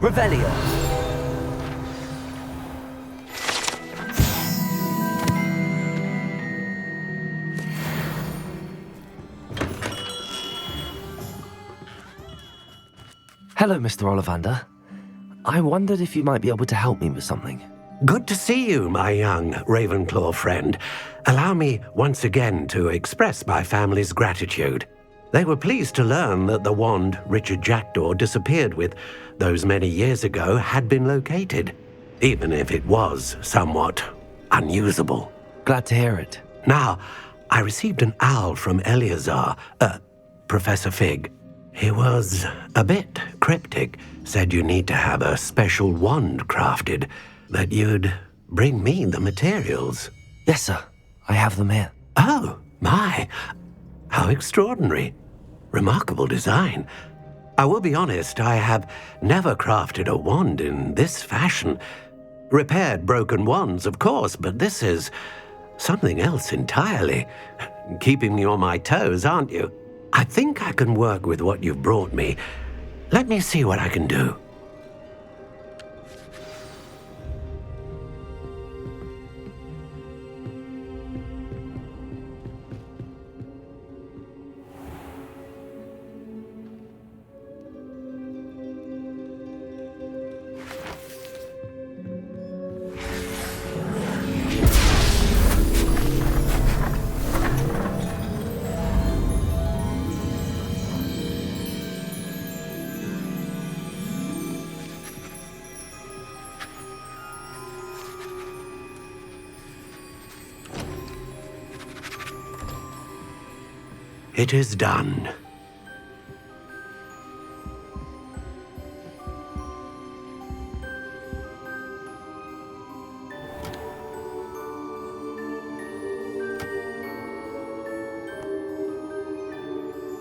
Revelio. Hello, Mr. Ollivander. I wondered if you might be able to help me with something. Good to see you, my young Ravenclaw friend. Allow me once again to express my family's gratitude. They were pleased to learn that the wand Richard Jackdaw disappeared with those many years ago had been located, even if it was somewhat unusable. Glad to hear it. Now, I received an owl from Eleazar, Professor Fig. He was a bit cryptic, said you need to have a special wand crafted, that you'd bring me the materials. Yes, sir. I have them here. Oh, my. How extraordinary. Remarkable design. I will be honest, I have never crafted a wand in this fashion. Repaired broken wands, of course, but this is something else entirely. Keeping me on my toes, aren't you? I think I can work with what you've brought me. Let me see what I can do. It is done.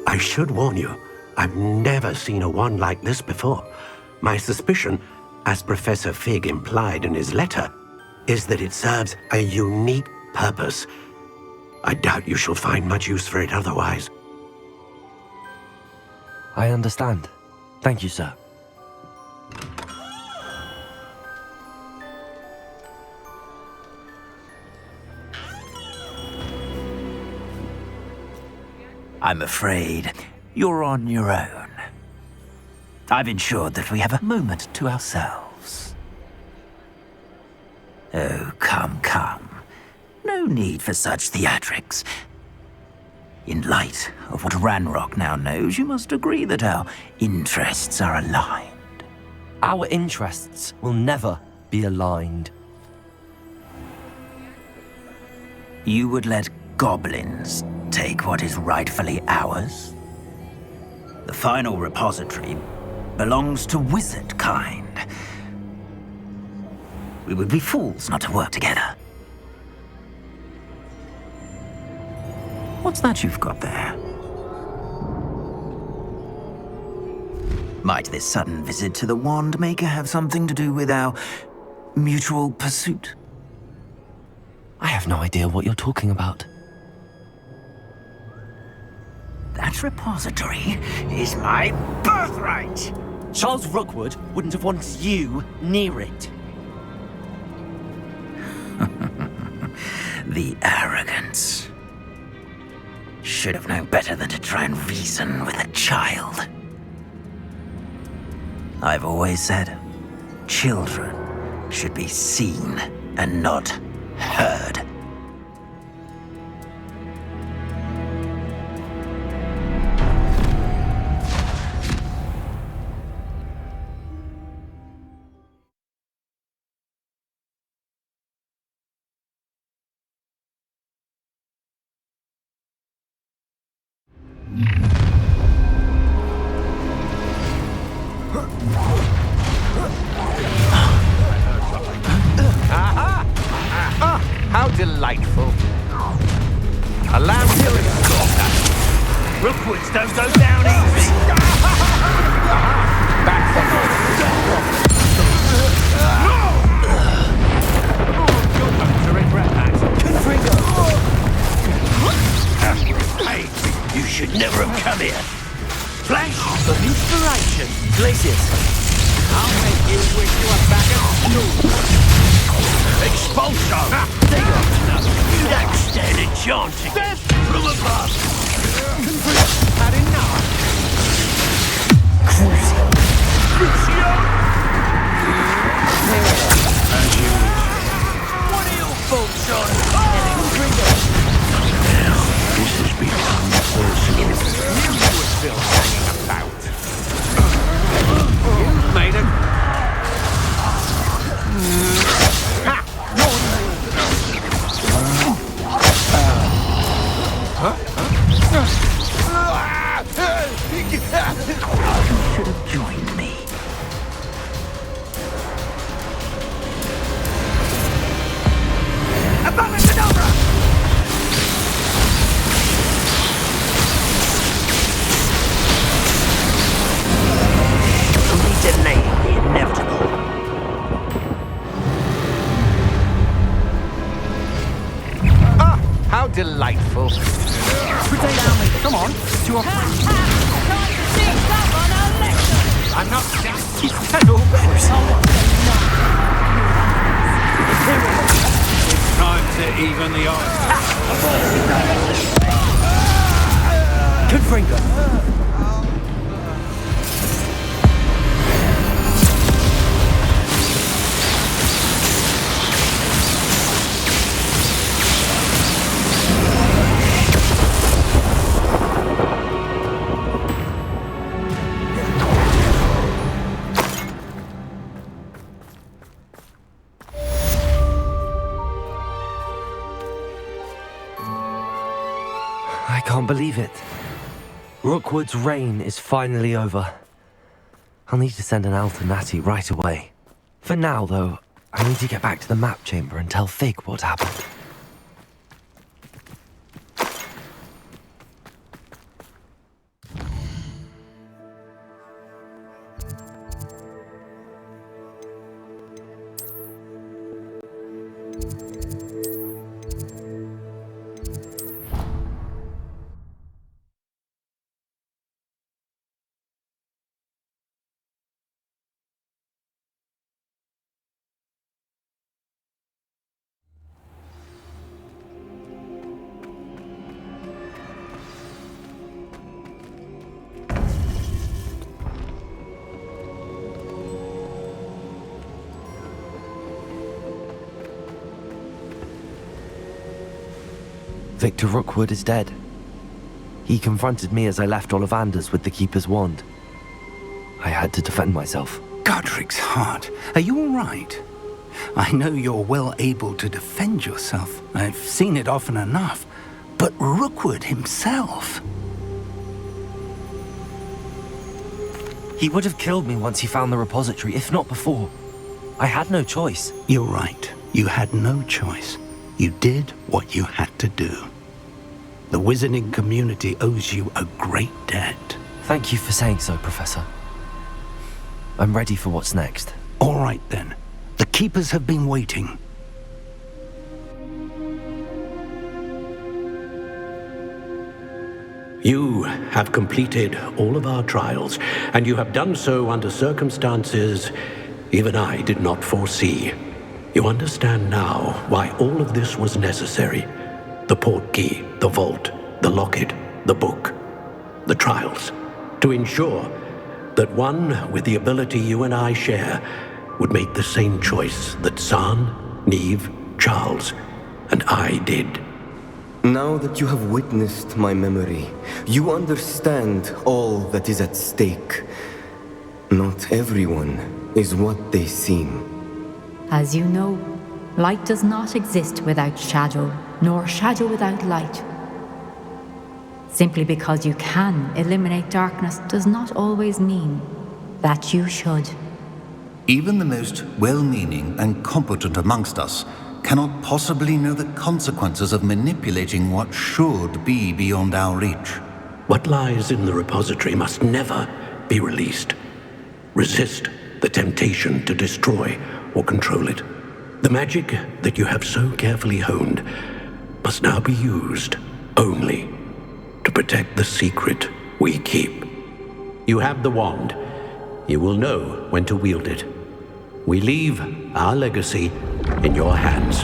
I should warn you, I've never seen a wand like this before. My suspicion, as Professor Fig implied in his letter, is that it serves a unique purpose. I doubt you shall find much use for it otherwise. I understand. Thank you, sir. I'm afraid you're on your own. I've ensured that we have a moment to ourselves. Oh, come, come. No need for such theatrics. In light of what Ranrock now knows, you must agree that our interests are aligned. Our interests will never be aligned. You would let goblins take what is rightfully ours? The final repository belongs to wizard kind. We would be fools not to work together. What's that you've got there? Might this sudden visit to the Wand Maker have something to do with our mutual pursuit? I have no idea what you're talking about. That repository is my birthright! Charles Rookwood wouldn't have wanted you near it. The arrogance. Should have known better than to try and reason with a child. I've always said, children should be seen and not heard. How delightful. A lamb killing. Rookwoods don't go down easy. Back from You're going to regret that. Hey, you should never have come here. Flash! For inspiration, glaciers. I'll make you wish you were back at school. Expulsion! You don't stand a chance Death from above. had enough. What are your thoughts on this has become personal. Knew you were still hanging about. You made a... Should have joined me. Only delaying the inevitable. Ah, how delightful. Come on, to a... I'm not just... It's all time to even the odds. Confringo! I can't believe it. Rookwood's reign is finally over. I'll need to send an owl to Natty right away. For now, though, I need to get back to the map chamber and tell Fig what happened. Victor Rookwood is dead. He confronted me as I left Ollivander's with the Keeper's wand. I had to defend myself. Godric's heart, are you all right? I know you're well able to defend yourself. I've seen it often enough. But Rookwood himself... He would have killed me once he found the repository, if not before. I had no choice. You're right. You had no choice. You did what you had to do. The wizarding community owes you a great debt. Thank you for saying so, Professor. I'm ready for what's next. All right, then. The Keepers have been waiting. You have completed all of our trials, and you have done so under circumstances even I did not foresee. You understand now why all of this was necessary. The portkey, the vault, the locket, the book, the trials. To ensure that one with the ability you and I share would make the same choice that Zahn, Neve, Charles, and I did. Now that you have witnessed my memory, you understand all that is at stake. Not everyone is what they seem. As you know, light does not exist without shadow, nor shadow without light. Simply because you can eliminate darkness does not always mean that you should. Even the most well-meaning and competent amongst us cannot possibly know the consequences of manipulating what should be beyond our reach. What lies in the repository must never be released. Resist the temptation to destroy or control it. The magic that you have so carefully honed must now be used only to protect the secret we keep. You have the wand. You will know when to wield it. We leave our legacy in your hands.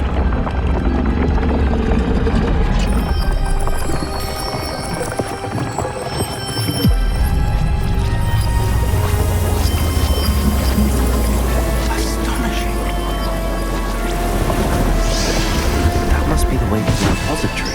Astonishing. That must be the way to the repository.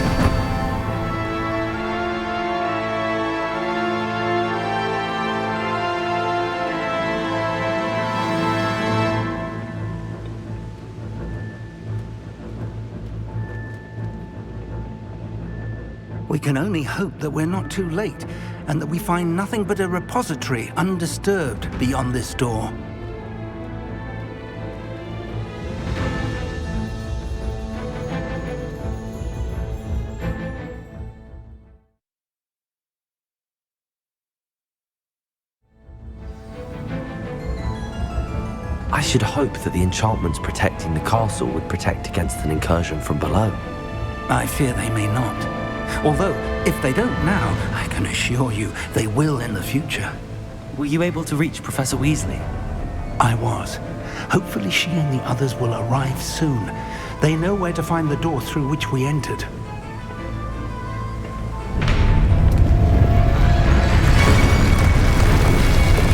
We can only hope that we're not too late, and that we find nothing but a repository undisturbed beyond this door. I should hope that the enchantments protecting the castle would protect against an incursion from below. I fear they may not. Although, if they don't now, I can assure you they will in the future. Were you able to reach Professor Weasley? I was. Hopefully she and the others will arrive soon. They know where to find the door through which we entered.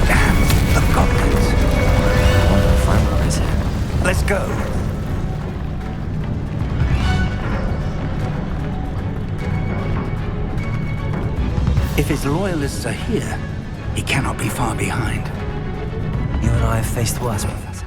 Damn, the goblins. I wonder if Ranrock is here. Let's go. If his loyalists are here, he cannot be far behind. You and I have faced worse, Professor.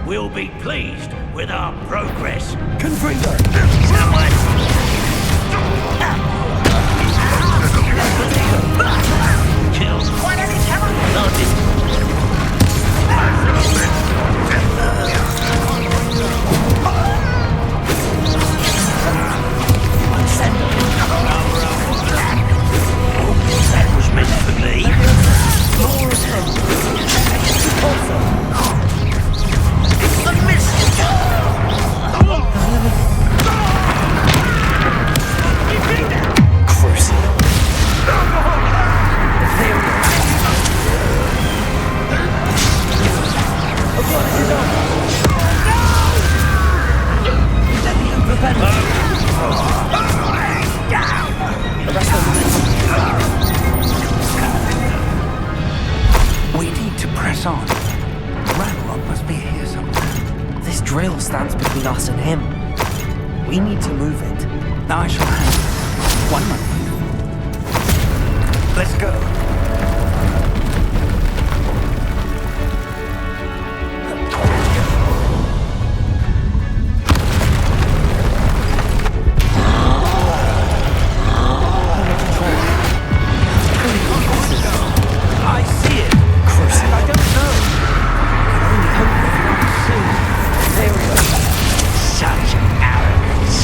We'll be pleased with our progress. Confringo! Kills. Why don't you come on? That was meant for me. I missed We need to press on. Ranrock must be here somewhere. This drill stands between us and him. We need to move it. I shall handle it. One moment. Let's go. I see it. And I don't know. I can only hope that not soon. There we go. such arrogance.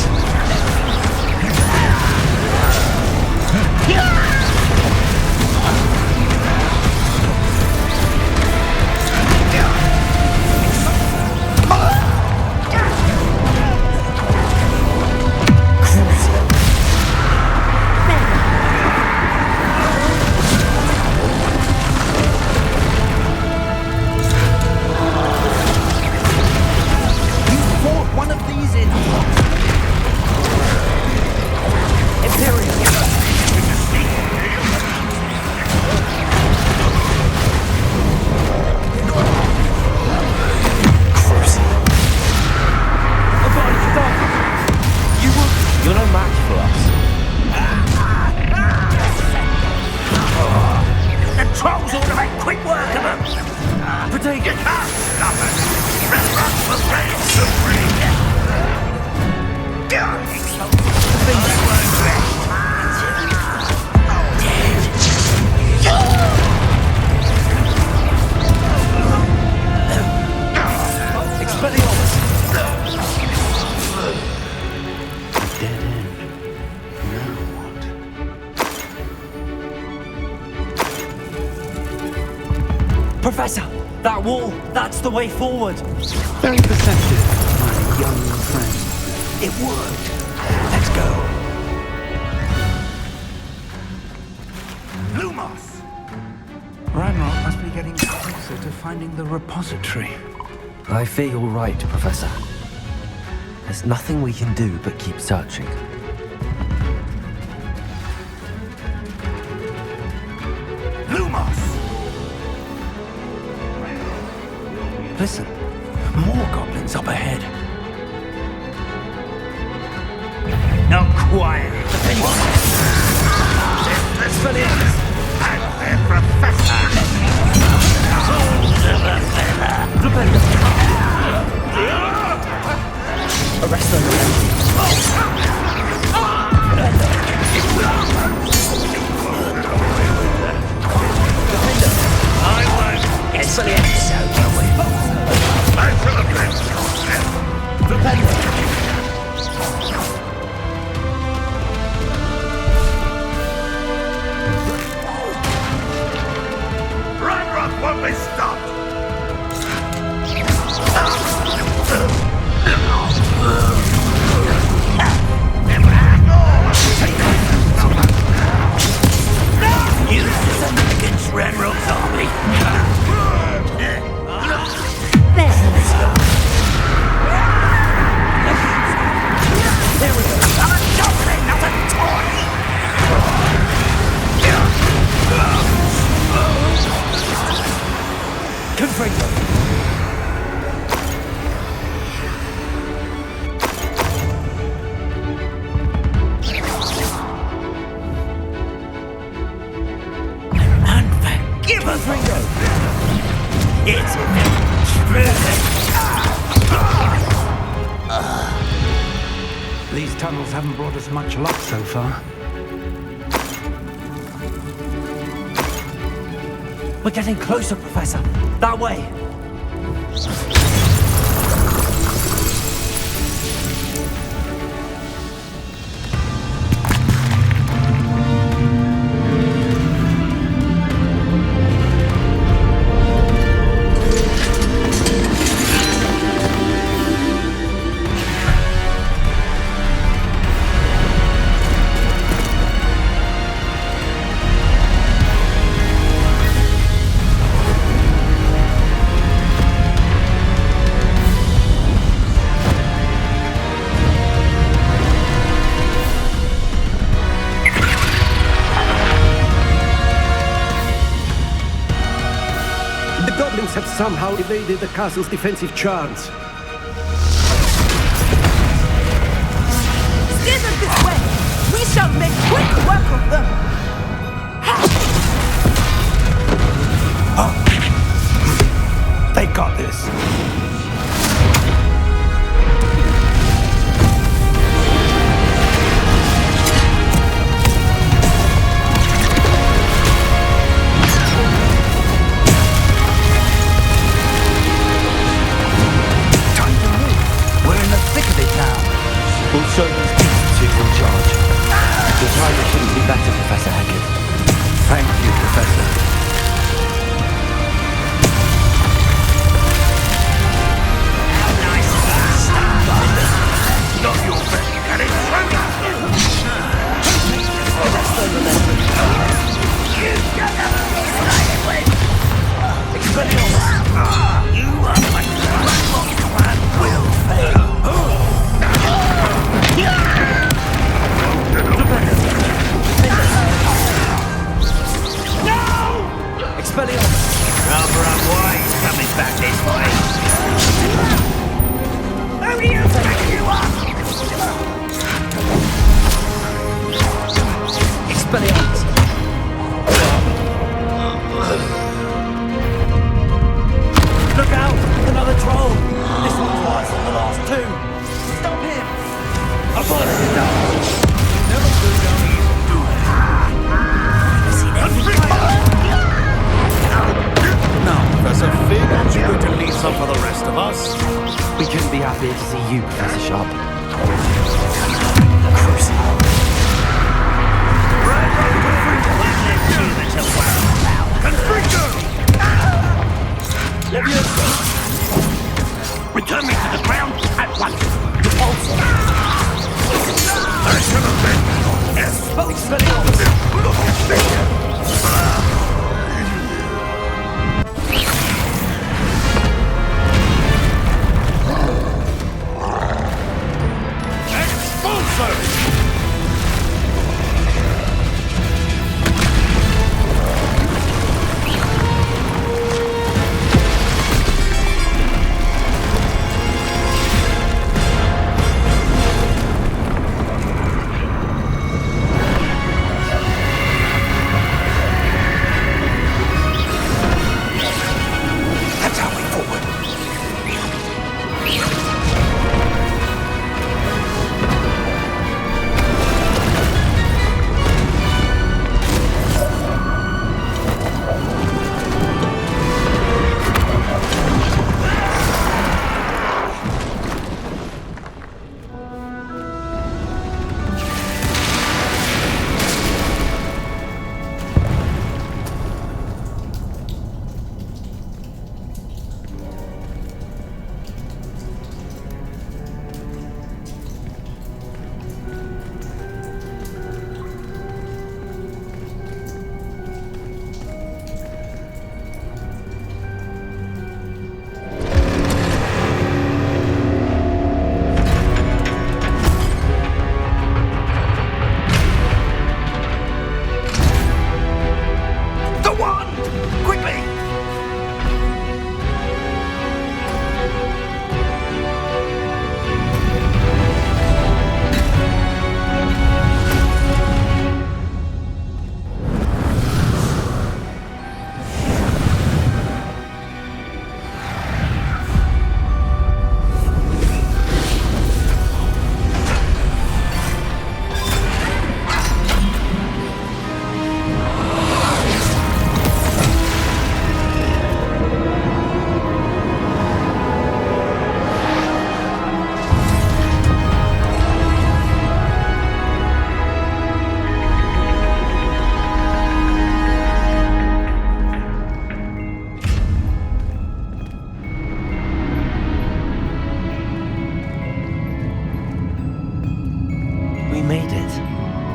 Professor, that wall, that's the way forward. Very perceptive, my young friend. It worked. Let's go. Lumos! Ranrock must be getting closer to finding the repository. I fear you're right, Professor. There's nothing we can do but keep searching. Lumos! Listen, more goblins up ahead. Now quiet. Let's fill in. And Professor. Arrest them. I won't. It's for the episode, will we? I'm for the Ranrock won't be stopped! You defend against Ranrock's army. There we go. I'm a goblin, not a toy! Confringo! Unforgivable! It's proven. These tunnels haven't brought us much luck so far. We're getting closer, Professor. That way. Have somehow evaded the castle's defensive charms. Steer them this way! We shall make quick work of them! They got this. We'll show these beasts who's in charge. Your timing shouldn't be better, Professor Haggard. Thank you, Professor. How nice of you to stand by. Not your best, can it? You are my plan will fail. Rather unwise coming back this way. Who do you think you are? Expelliarmus! Look out! Another troll! This one's worse than the last two! Stop him! A bullet is down! Never do down Now, Professor, Fig, aren't you going to leave some for the rest of us? We couldn't be happier to see you, Professor Sharp. Confringo!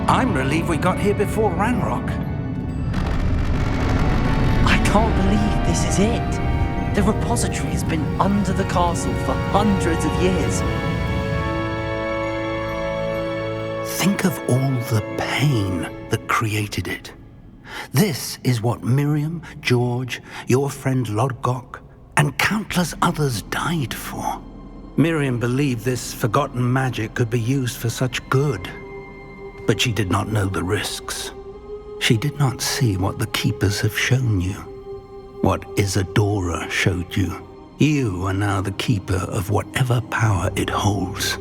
I'm relieved we got here before Ranrock. I can't believe this is it. The repository has been under the castle for hundreds of years. Think of all the pain that created it. This is what Miriam, George, your friend Lodgok, and countless others died for. Miriam believed this forgotten magic could be used for such good. But she did not know the risks. She did not see what the Keepers have shown you. What Isadora showed you. You are now the Keeper of whatever power it holds.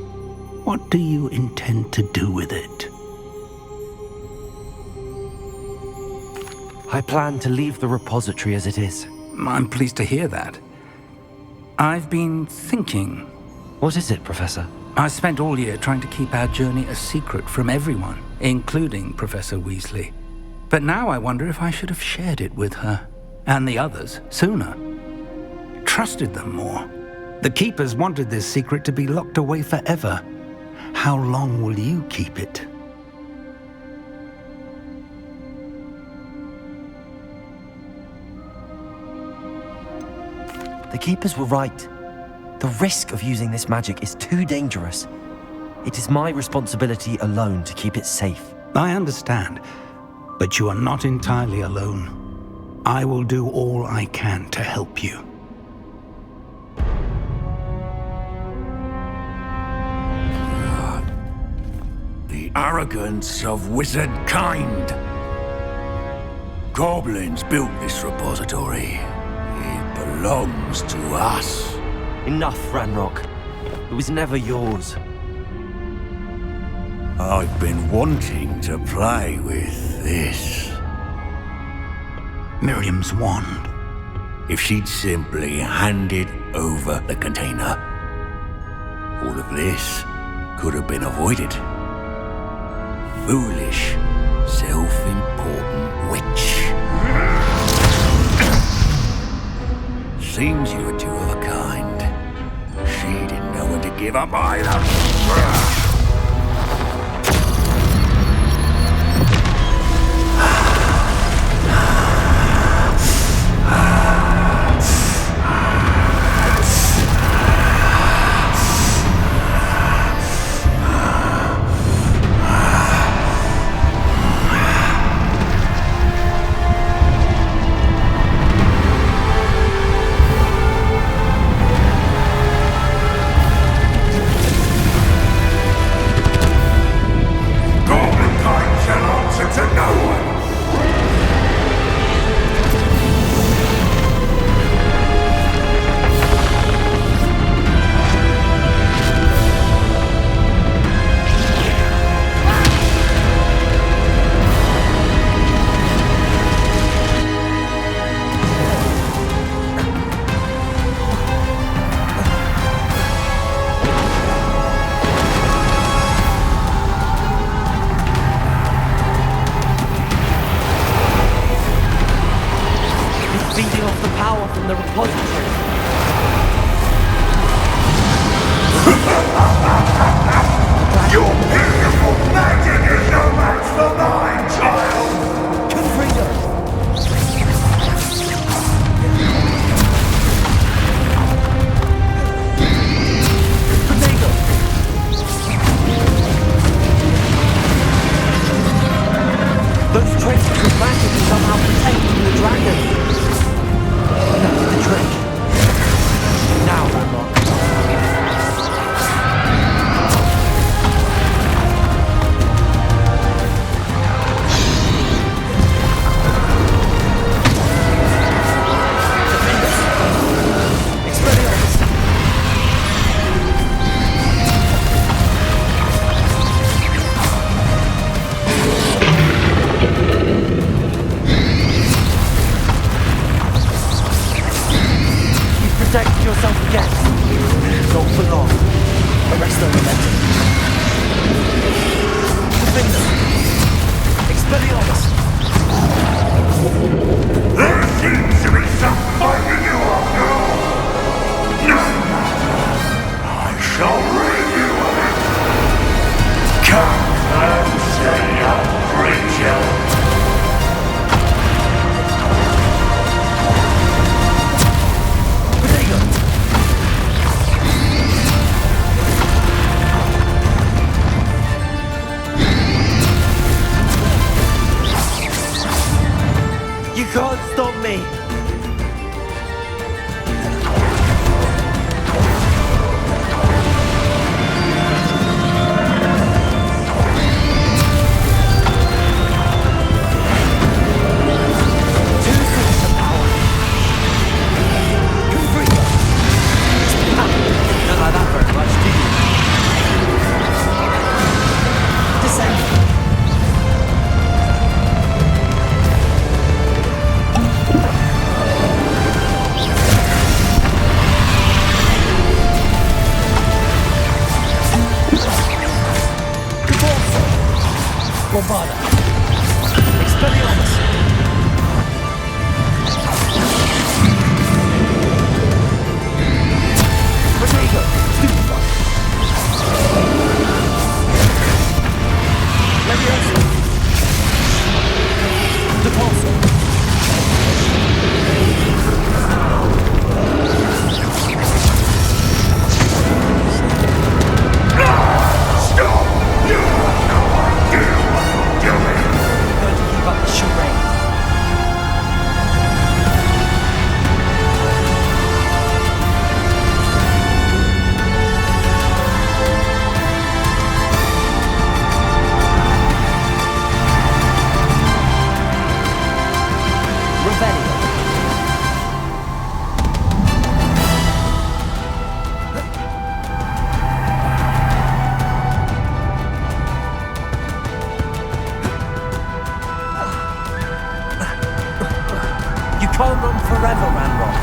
What do you intend to do with it? I plan to leave the repository as it is. I'm pleased to hear that. I've been thinking. What is it, Professor? I spent all year trying to keep our journey a secret from everyone, including Professor Weasley. But now I wonder if I should have shared it with her, and the others, sooner. Trusted them more. The Keepers wanted this secret to be locked away forever. How long will you keep it? The Keepers were right. The risk of using this magic is too dangerous. It is my responsibility alone to keep it safe. I understand, but you are not entirely alone. I will do all I can to help you. The arrogance of wizard kind. Goblins built this repository. It belongs to us. Enough, Ranrock. It was never yours. I've been wanting to play with this. Miriam's wand. If she'd simply handed over the container, all of this could have been avoided. Foolish, self-important witch. Seems you were two of a kind. She didn't know when to give up either. off the power from the repository. Your beautiful magic is no match for mine, child! Confringo! Confringo! Those traces of magic are somehow protecting the dragon. That's the trick. Now, Ramrock. Protect yourself again. Not for long. Arrest the momentum. Defender. Expelliarmus. There seems to be some fighting you after all. No matter. I shall rid you of it. Come and say your creature. You can't stop me! Bombarda. Expelliarmus. Rodrigo. Stupefy. Leviosa. Depulso. Stop! You have no idea what you're doing! Going to keep up the charade. Revelio. You can't run forever, Ranrock.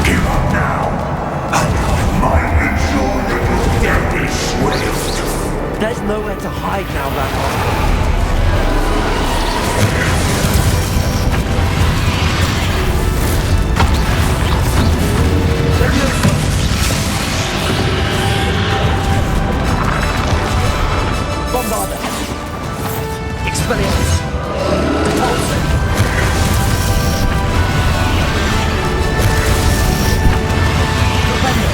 Give up now, and I might ensure that your death is swift. There's nowhere to hide now, Ranrock. Leviosa. Bombarda. Expelliarmus. Depulso. Defender.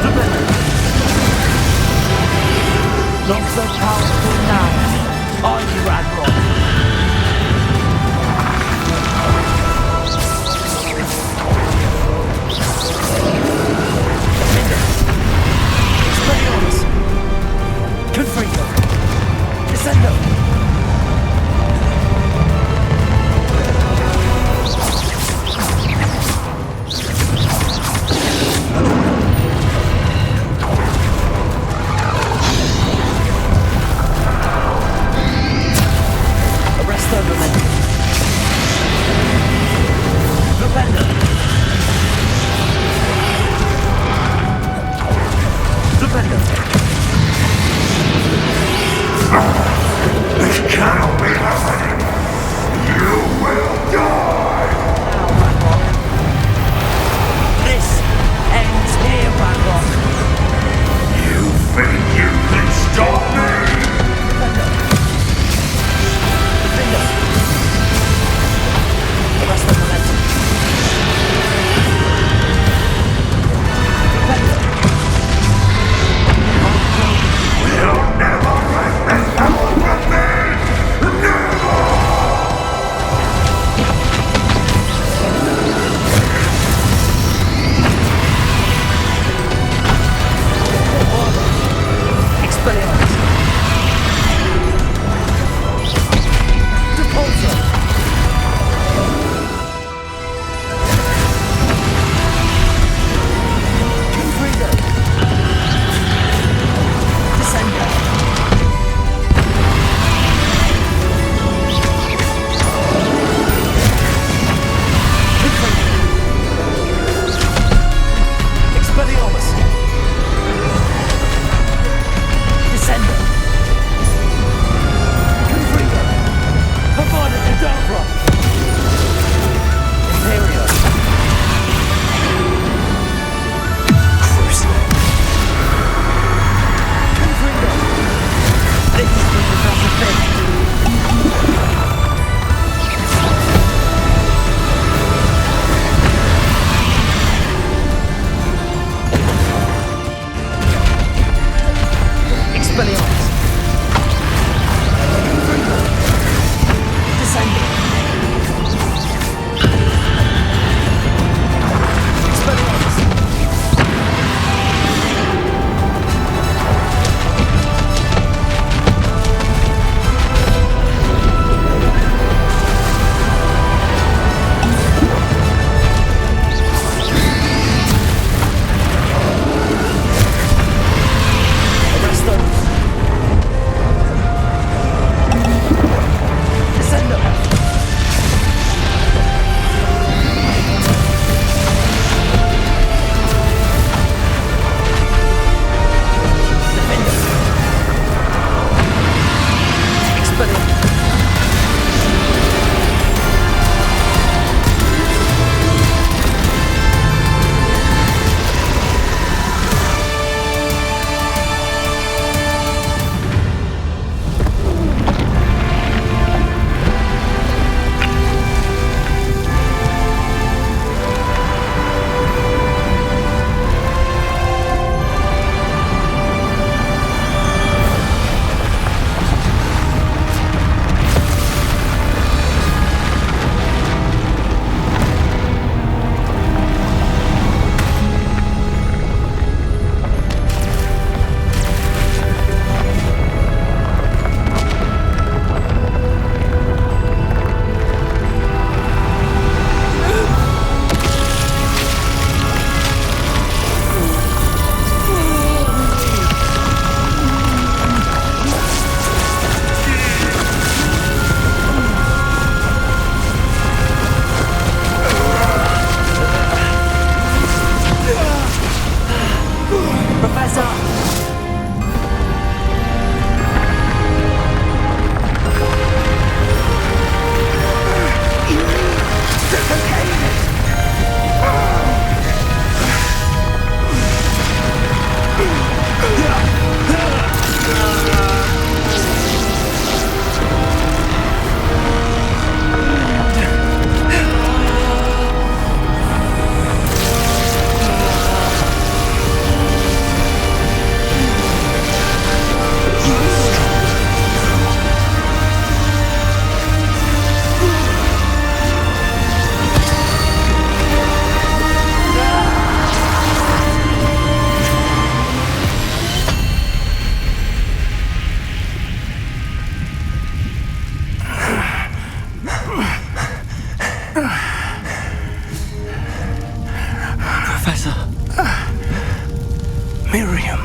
Defender. Not so powerful now, are you, Ranrock? Expelliarmus. Confringo. Descendo. Arresto momentum. Defender. Defender. You will die! This ends here, Ranrock. You think you can stop me? Arrest the momentum. You'll never wrest this power from me! Never! Expelliarmus. Repulsor. Confringo. Descender. Confringo. Expelliarmus. Descender. Confringo. Havana Kedavra. Imperio. Crucible. Confringo. This is the Professor Finn. Expelliarmus. Confringo. Descender. Expelliarmus. Arrest those. Descender. Defender. Expelliarmus. Professor! Professor. Miriam.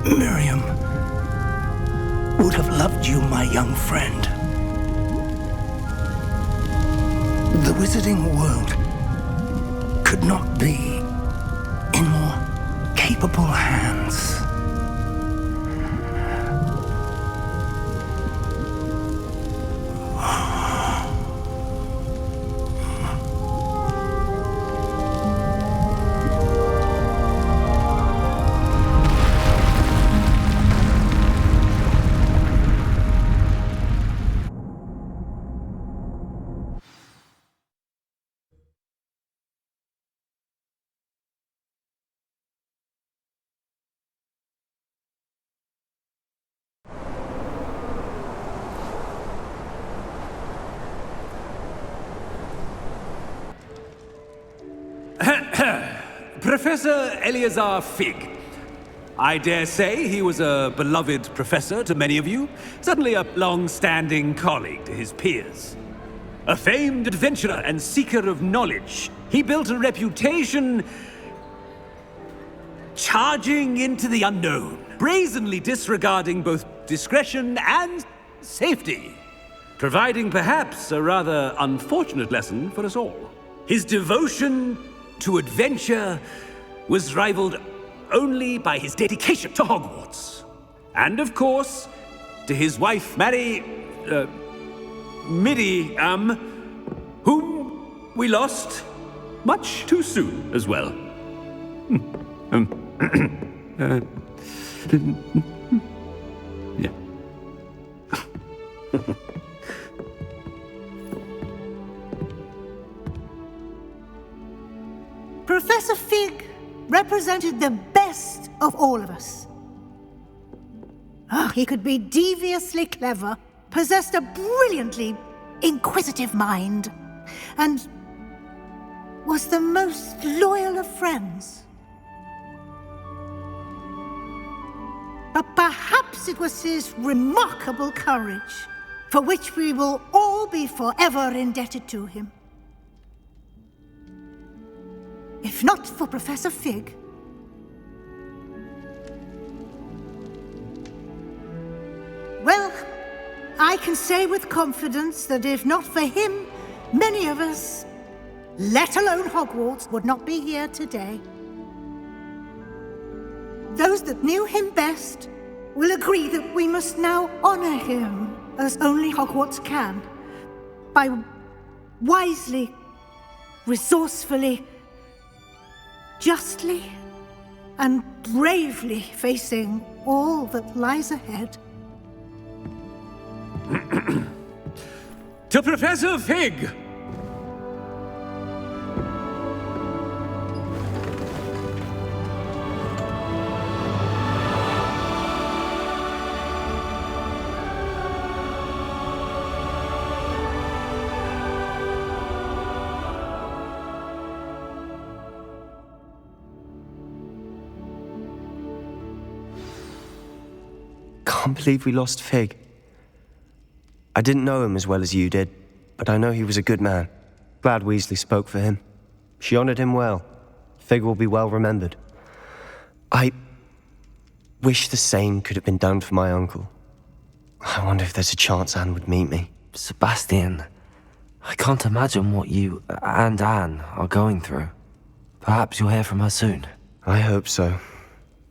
Miriam would have loved you, my young friend. The wizarding world could not be in more capable hands. Professor Eleazar Fig. I dare say he was a beloved professor to many of you, certainly a long-standing colleague to his peers. A famed adventurer and seeker of knowledge, he built a reputation charging into the unknown, brazenly disregarding both discretion and safety, providing perhaps a rather unfortunate lesson for us all. His devotion to adventure was rivaled only by his dedication to Hogwarts. And of course, to his wife, Middy, whom we lost much too soon as well. Yeah. Professor Fig represented the best of all of us. He could be deviously clever, possessed a brilliantly inquisitive mind, and was the most loyal of friends. But perhaps it was his remarkable courage, for which we will all be forever indebted to him. If not for Professor Fig, well, I can say with confidence that if not for him, many of us, let alone Hogwarts, would not be here today. Those that knew him best will agree that we must now honor him as only Hogwarts can, by wisely, resourcefully, justly, and bravely facing all that lies ahead. To Professor Fig! Can't believe we lost Fig. I didn't know him as well as you did, but I know he was a good man. Glad Weasley spoke for him. She honored him well. Fig will be well remembered. I wish the same could have been done for my uncle. I wonder if there's a chance Anne would meet me. Sebastian, I can't imagine what you and Anne are going through. Perhaps you'll hear from her soon. I hope so.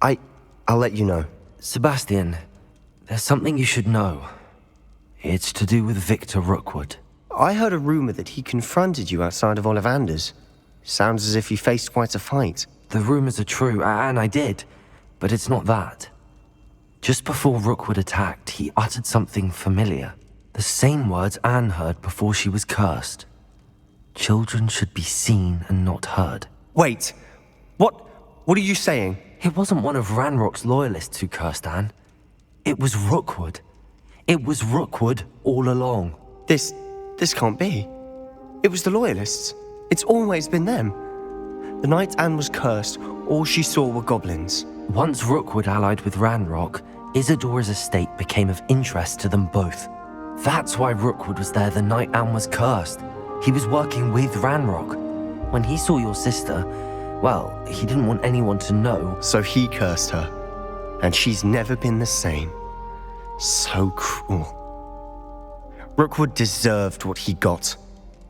I'll let you know. Sebastian, there's something you should know. It's to do with Victor Rookwood. I heard a rumor that he confronted you outside of Ollivander's. Sounds as if you faced quite a fight. The rumors are true, and I did, but it's not that. Just before Rookwood attacked, he uttered something familiar. The same words Anne heard before she was cursed. Children should be seen and not heard. Wait, what are you saying? It wasn't one of Ranrock's loyalists who cursed Anne. It was Rookwood. It was Rookwood all along. This can't be. It was the Loyalists. It's always been them. The night Anne was cursed, all she saw were goblins. Once Rookwood allied with Ranrock, Isadora's estate became of interest to them both. That's why Rookwood was there the night Anne was cursed. He was working with Ranrock. When he saw your sister, well, he didn't want anyone to know. So he cursed her. And she's never been the same. So cruel. Rookwood deserved what he got.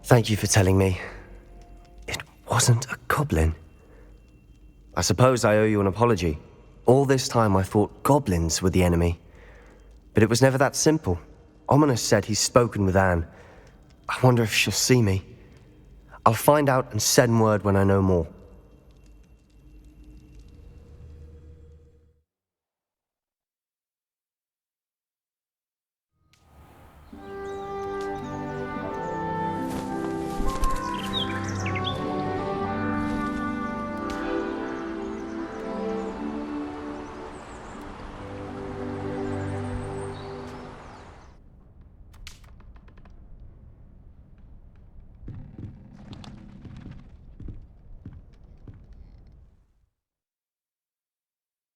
Thank you for telling me. It wasn't a goblin. I suppose I owe you an apology. All this time I thought goblins were the enemy. But it was never that simple. Ominous said he's spoken with Anne. I wonder if she'll see me. I'll find out and send word when I know more.